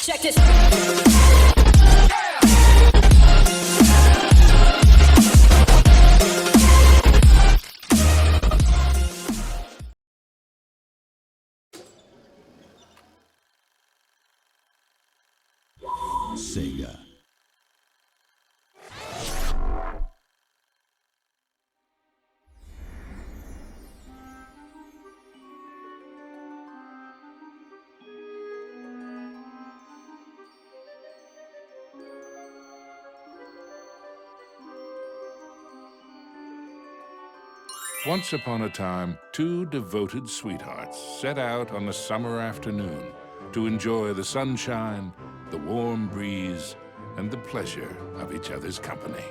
Check this. Sega. Once upon a time, two devoted sweethearts set out on a summer afternoon to enjoy the sunshine, the warm breeze, and the pleasure of each other's company.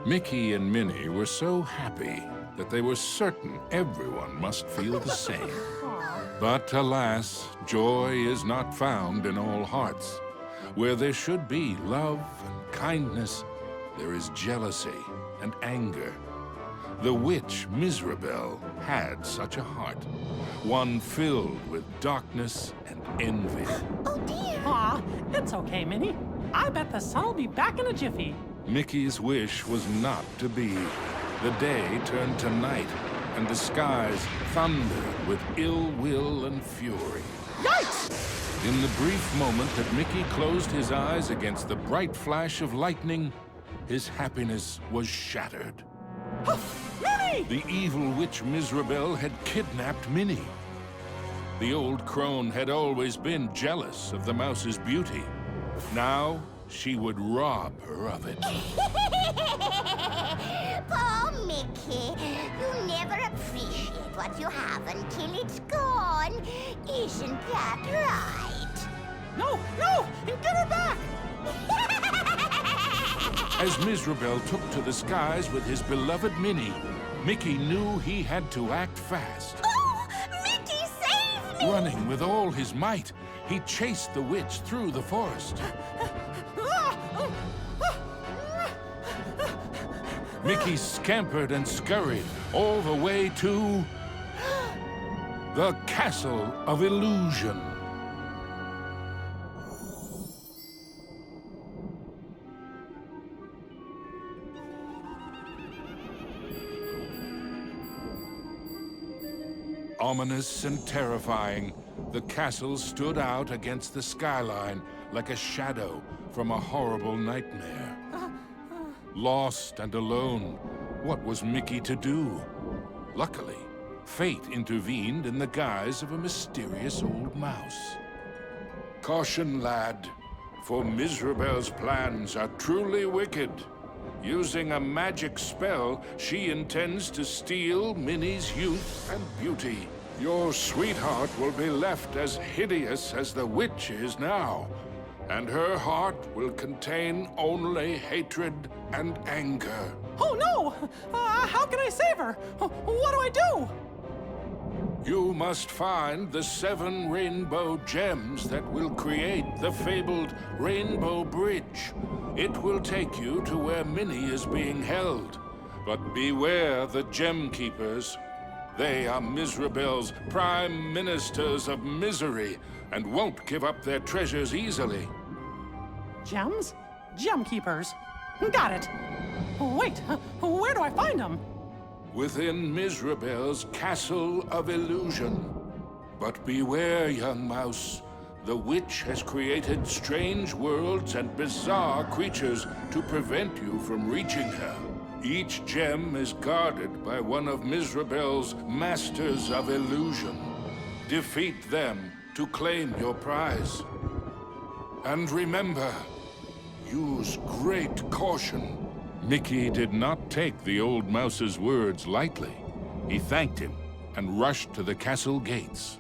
Mickey and Minnie were so happy that they were certain everyone must feel the same. But alas, joy is not found in all hearts. Where there should be love and kindness, there is jealousy and anger. The witch Mizrabel had such a heart, one filled with darkness and envy. Oh dear! Aw, it's okay, Minnie. I bet the sun will be back in a jiffy. Mickey's wish was not to be. The day turned to night, and the skies thundered with ill will and fury. Yikes! In the brief moment that Mickey closed his eyes against the bright flash of lightning, his happiness was shattered. Minnie! The evil witch Mizrabel had kidnapped Minnie. The old crone had always been jealous of the mouse's beauty. Now, she would rob her of it. Poor Mickey, you never appreciate what you have until it's gone. Isn't that right? No, no! Get her back! As Mizrabel took to the skies with his beloved Minnie, Mickey knew he had to act fast. Oh, Mickey, save me! Running with all his might, he chased the witch through the forest. Mickey scampered and scurried all the way to the Castle of Illusion. Ominous and terrifying, the castle stood out against the skyline like a shadow from a horrible nightmare. Lost and alone, what was Mickey to do? Luckily, fate intervened in the guise of a mysterious old mouse. Caution, lad, for Mizrabel's plans are truly wicked. Using a magic spell, she intends to steal Minnie's youth and beauty. Your sweetheart will be left as hideous as the witch is now, and her heart will contain only hatred and anger. Oh no! How can I save her? What do I do? You must find the 7 rainbow gems that will create the fabled Rainbow Bridge. It will take you to where Minnie is being held. But beware the Gem Keepers. They are Mizrabel's prime ministers of misery and won't give up their treasures easily. Gems? Gem keepers. Got it. Wait, where do I find them? Within Mizrabel's Castle of Illusion. But beware, young mouse. The witch has created strange worlds and bizarre creatures to prevent you from reaching her. Each gem is guarded by one of Mizrabel's Masters of Illusion. Defeat them to claim your prize. And remember, use great caution. Mickey did not take the old mouse's words lightly. He thanked him and rushed to the castle gates.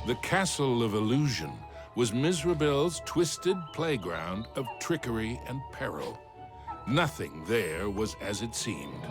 The Castle of Illusion was Mizrabel's twisted playground of trickery and peril. Nothing there was as it seemed.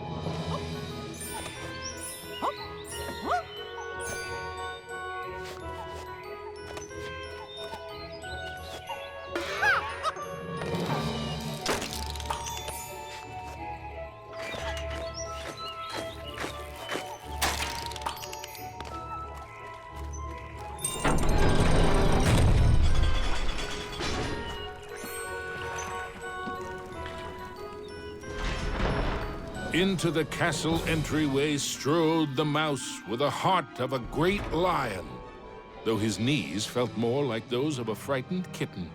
Into the castle entryway strode the mouse with the heart of a great lion, though his knees felt more like those of a frightened kitten.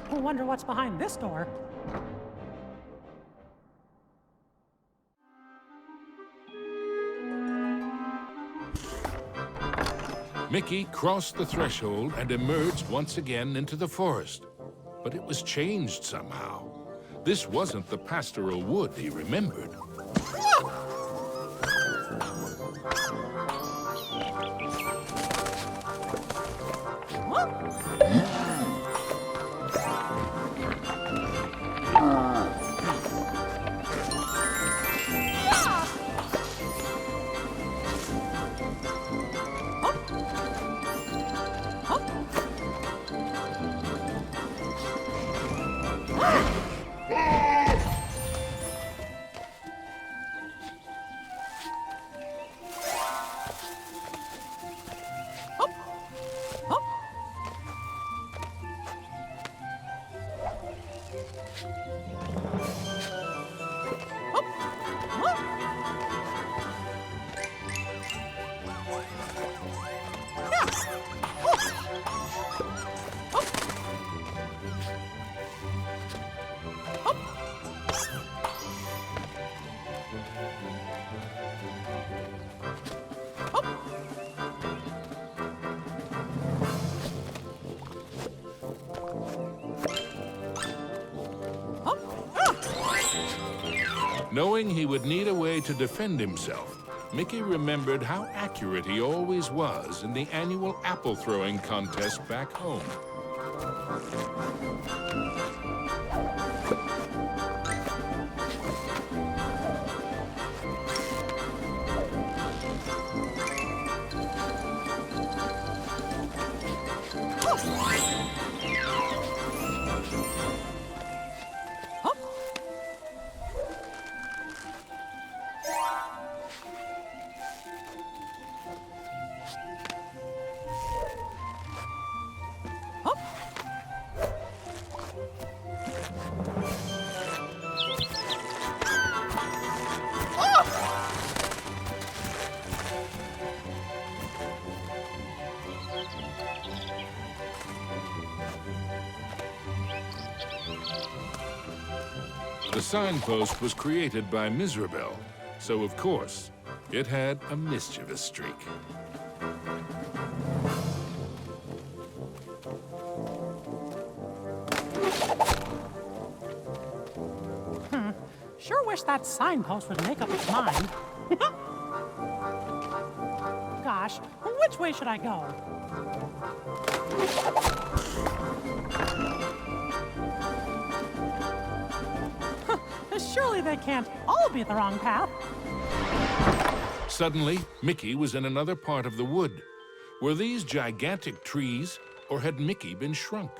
I wonder what's behind this door. Mickey crossed the threshold and emerged once again into the forest. But it was changed somehow. This wasn't the pastoral wood he remembered. Knowing he would need a way to defend himself, Mickey remembered how accurate he always was in the annual apple-throwing contest back home. The signpost was created by Mizrabel, so of course, it had a mischievous streak. Sure wish that signpost would make up its mind. Gosh, which way should I go? Surely they can't all be the wrong path. Suddenly, Mickey was in another part of the wood. Were these gigantic trees, or had Mickey been shrunk?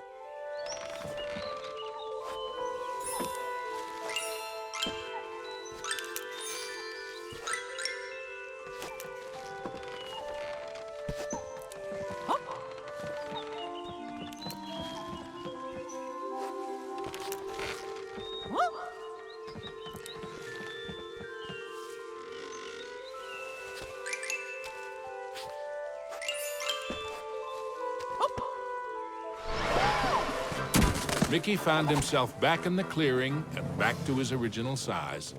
Mickey found himself back in the clearing and back to his original size.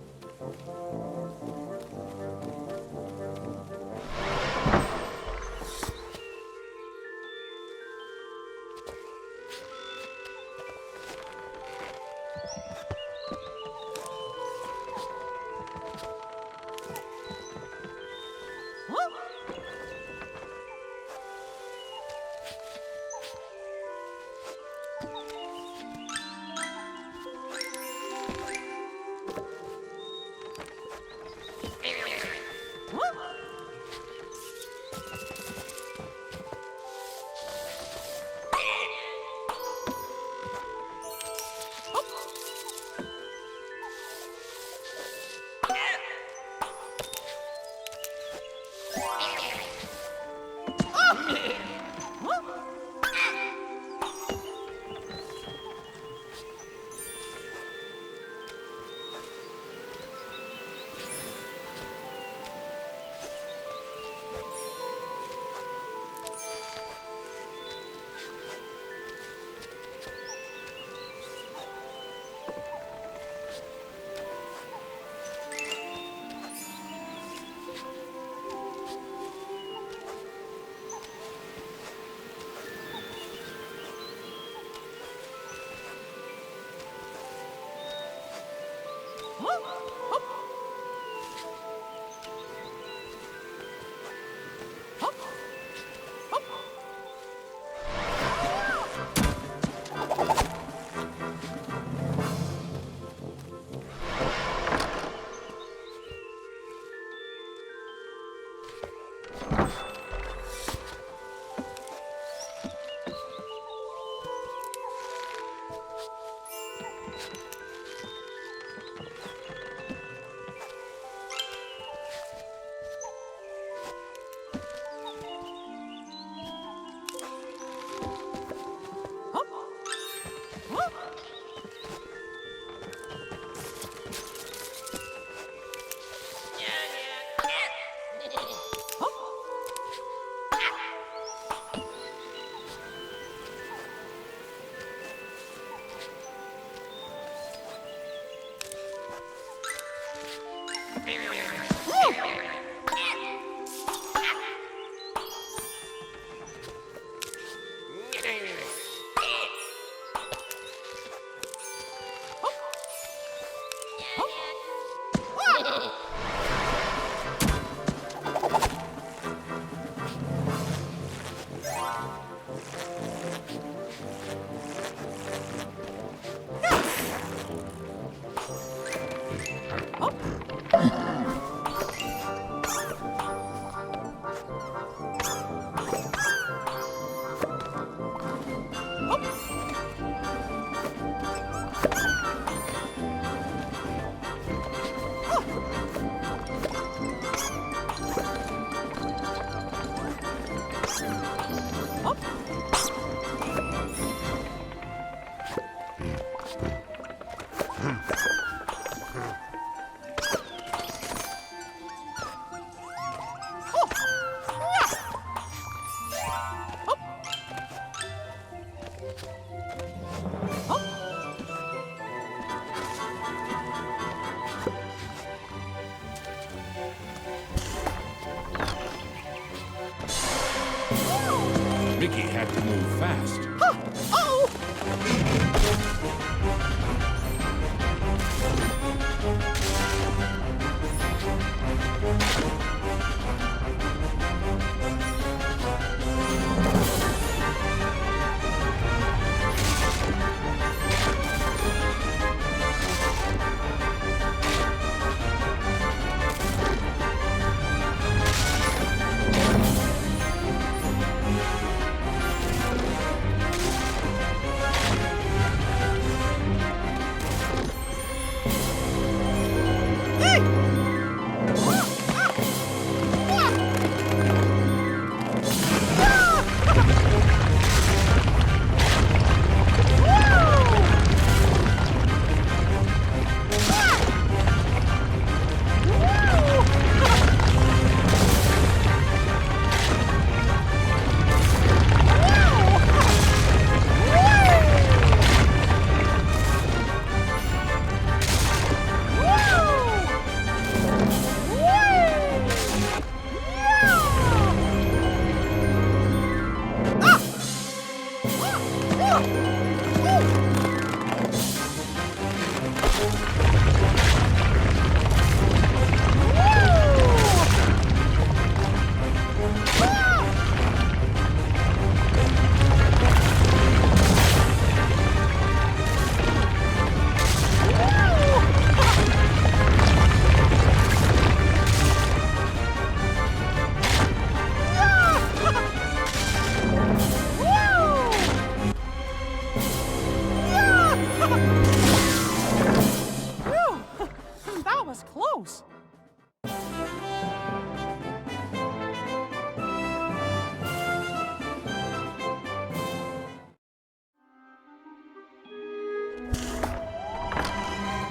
Mickey had to move fast.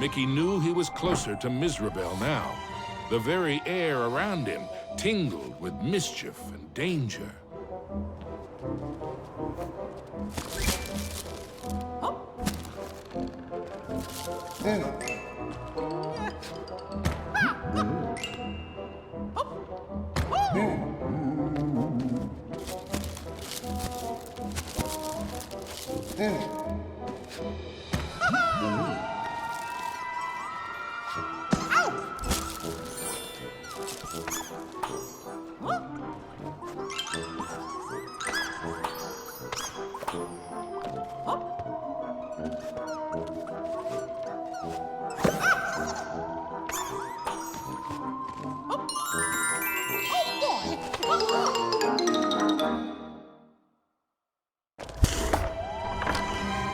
Mickey knew he was closer to Mizrabel now. The very air around him tingled with mischief and danger.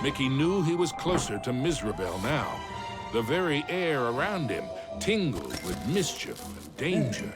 Mickey knew he was closer to Mizrabel now. The very air around him tingled with mischief and danger.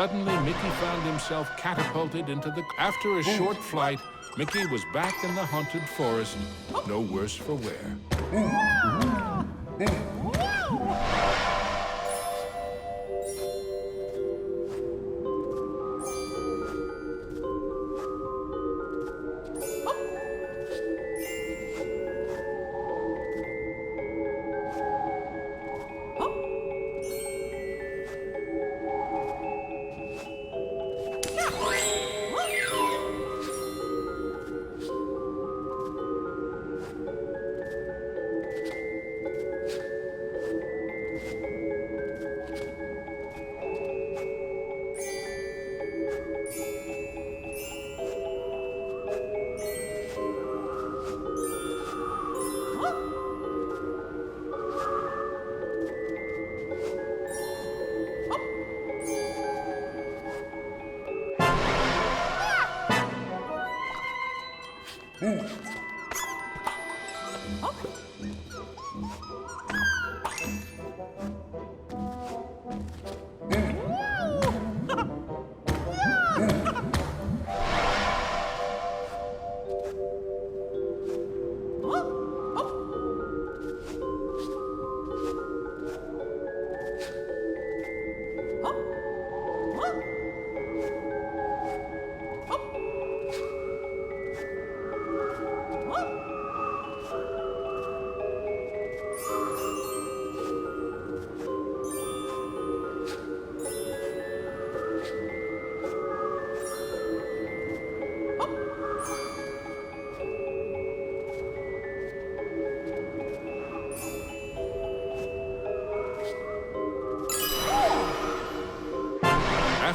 Suddenly, Mickey found himself catapulted into the... After a short flight, Mickey was back in the haunted forest, no worse for wear.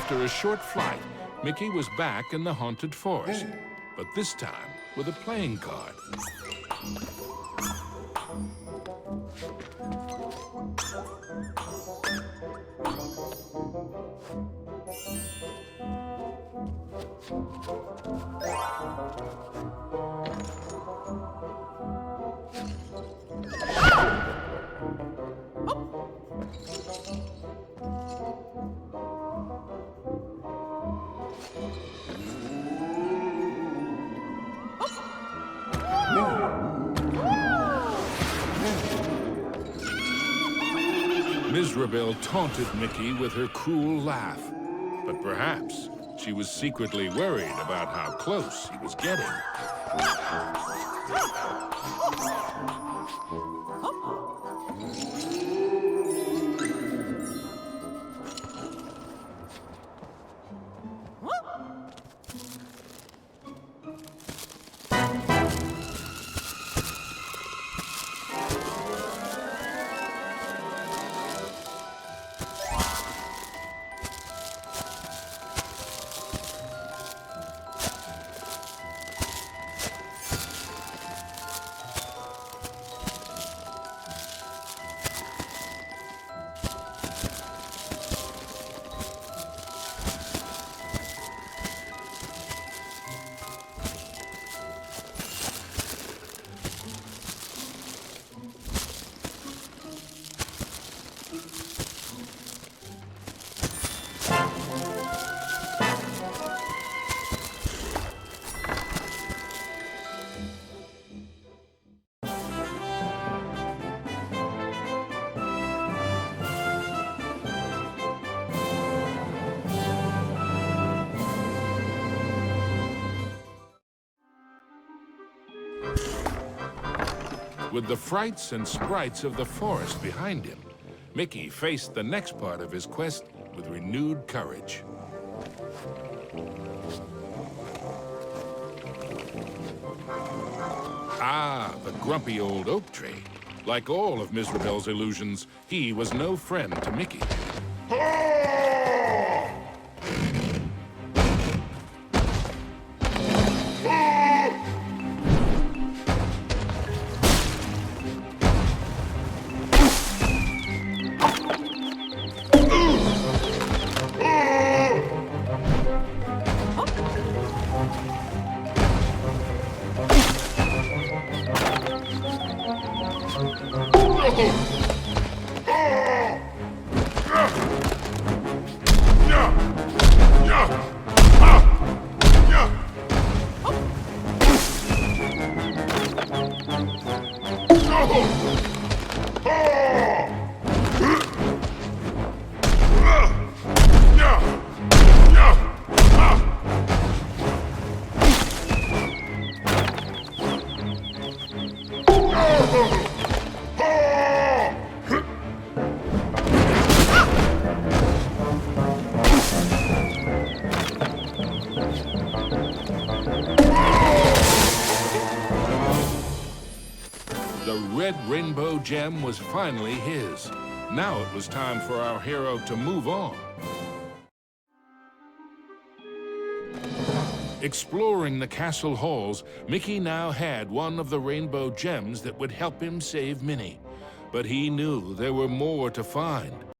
After a short flight, Mickey was back in the haunted forest, but this time with a playing card. Mizrabel taunted Mickey with her cruel laugh, but perhaps she was secretly worried about how close he was getting. With the frights and sprites of the forest behind him, Mickey faced the next part of his quest with renewed courage. Ah, the grumpy old oak tree. Like all of Mizrabel's illusions, he was no friend to Mickey. The red rainbow gem was finally his. Now it was time for our hero to move on. Exploring the castle halls, Mickey now had one of the rainbow gems that would help him save Minnie. But he knew there were more to find.